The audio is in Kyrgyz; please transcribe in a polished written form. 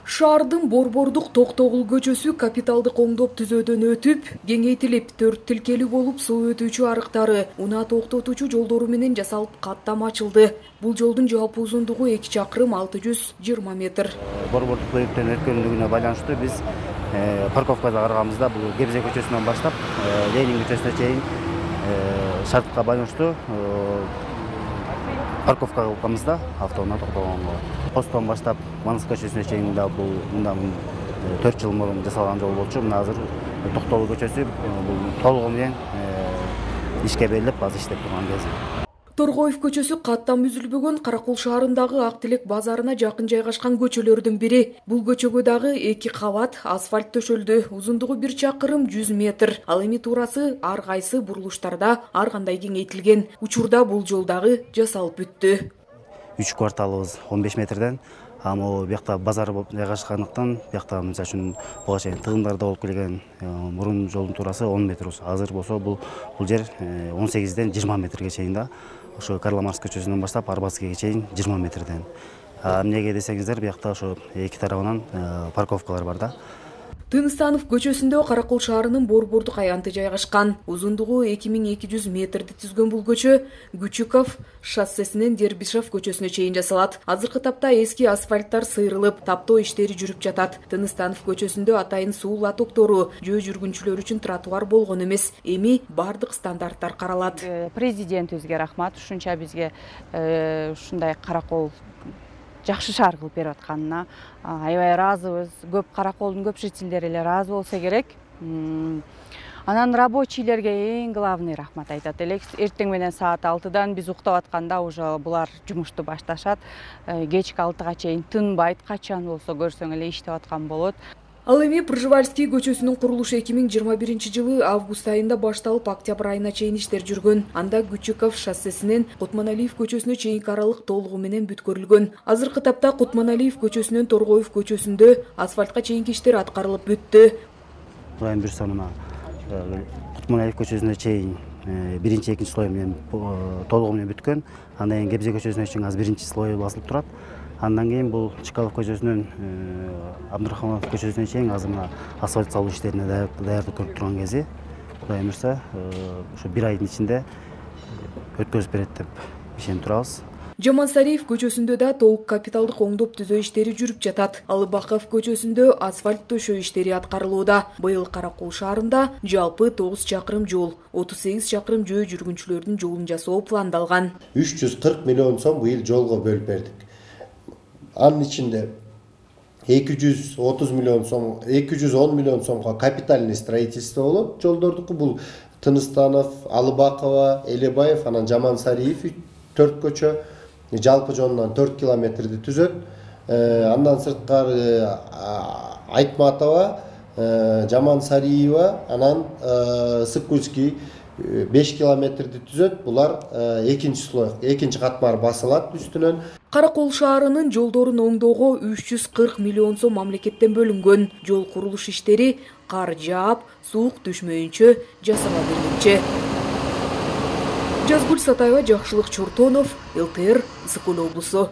Шаардын Борбордук Токтогул көчөсү капиталдык оңдоп түзөөдөн өтүп, кеңейтилип, 4 тилкелүү болуп суу өтүүчү арыктары, унаа токтотуучу жолдору менен жасалып каттам ачылды. Бул жолдун жалпы узундугу 2 чакырым 620 метр. Борбордук көйүктөн өткөндүгүнө байланыштуу биз парковкада караганыбызда бул Гебзе көчөсүнөн баштап Ленин көчөсүнө чейин шартка байланыштуу парковка кылганбызда автоунаа токтогонго. Постон баштап Манас көчөсүнө чейин да бул мындан 4 жыл мурун жасалган жол болчу. Мына азыр Токтогул көчөсү бул толугу менен ишке берилип, азыр иштеп турган кези. Торгоев көчөсү каттам үзүлбөгөн Каракол шаарындагы Ак Тилек базарына жакын жайгашкан көчөлөрдүн бири. Бул көчөгө дагы 2 кабат асфальт төшөлдү. Узундугу 1 чакырым 100 метр. Ал эми туурасы ар кайсы бурулуштарда ар кандай кеңейтилген. Учурда бул жол дагы жасалып бүттү. 3 кварталыбыз 15 метрден, ама бuyakta базар болуп жайгашкандыктан, бuyakta мисалы үчүн буга чейин тыгындарда болуп келген мурун жолдун туурасы 10 метр. Азыр болсо бул жер 18ден 20 метрге чейин да. Ошо Карла Маркс көчөсүнөн баштап Арбатскийге чейин 20 метрден. Эмнеге десеңиздер, бuyakta ошо эки тарабынан парковкалар бар да. Тыныстанов көчөсүндө Каракол шаарынын Борбордук аянты жайгашкан. Узундугу 2200 метрди түзгөн бул көчө Гүчүков шоссесинен Дербишев көчөсүнө чейин жасалат. Азыркы тапта эски асфальттар сыйрылып, таптоо иштери жүрүп жатат. Тыныстанов көчөсүндө атайын суу латоктору, жөө жүргүнчүлөр үчүн тротуар болгон эмес, эми бардык стандарттар каралат. Президентибизге рахмат, ушунча бизге ушундай Каракол жакшы шаар кылып берип атканына аябай ыраазыбыз. Көп Караколдун көп жителдери эле ыраазы болсо керек. Анан рабочийлерге эң главный рахмат айтат элек. Эртең менен саат 6дан биз уктап атканда уже булар жумушту башташат. Кечки 6га чейин тынбайт, качан болсо көрсөң эле иштеп аткан болот. Ал эми Пржевальский көчөсүнүн курулушу 2021-жылы август айында башталып, октябрь айына чейин иштер жүргөн. Анда Гүчүков шоссесинен Кутманалиев көчөсүнө чейинки аралык толугу менен бүткөрүлгөн. Азыркы тапта Кутманалиев көчөсүнөн Торгоев көчөсүндө асфальтка чейинки иштер аткарылып бүттү. Айын бир сонуна Кутманалиев көчөсүнө чейин биринчи, экинчи слой менен толугу менен бүткөн. Андан кийин Гебзе көчөсүнө чейин азыр биринчи слой басылып турат. Андан кийин бул Чкалов көчөсүнөн Абдурахманов көчөсүнө чейин азыр мына асфальт салуу иштерине даярдык көрүп турган кези. Кудай буйрса, ошо 1 айдын ичинде өткөзүп берет деп ишенип турабыз. Жамансариев көчөсүндө да толук капиталдык оңдоп түзөө иштери жүрүп жатат. Алыбаков көчөсүндө асфальт төшөө иштери аткарылууда. Быйыл Каракол шаарында жалпы 9 чакырым жол, 38 чакырым жөө жүргүнчүлөрдүн жолун жасоо пландалган. 340 миллион сом быйыл жолго бөлүп бердик. Анын ичинде 230 миллион сом, 210 миллион сомго капитальный строительство болот. Жолдордуку бул Тыныстанов, Алыбакова, Элебаев, анан Жамансариев 4 көчө, жалпы жонунан 4 километрди түзөт. Андан сырткары Айтматова, Жамансариева, анан Сыкульский 5 километрди түзөт. Булар экинчи слой, экинчи катмар басылат үстүнөн. Каракол шаарынын жолдорун оңдоого 340 миллион сом мамлекеттен бөлүнгөн. Жол курулуш иштери кар жаап, суук түшмөйүнчө жасала берилчү. Жазгүл Сатаева, Жакшылык Чортонов, ЛТР, Ысык Көл облусу.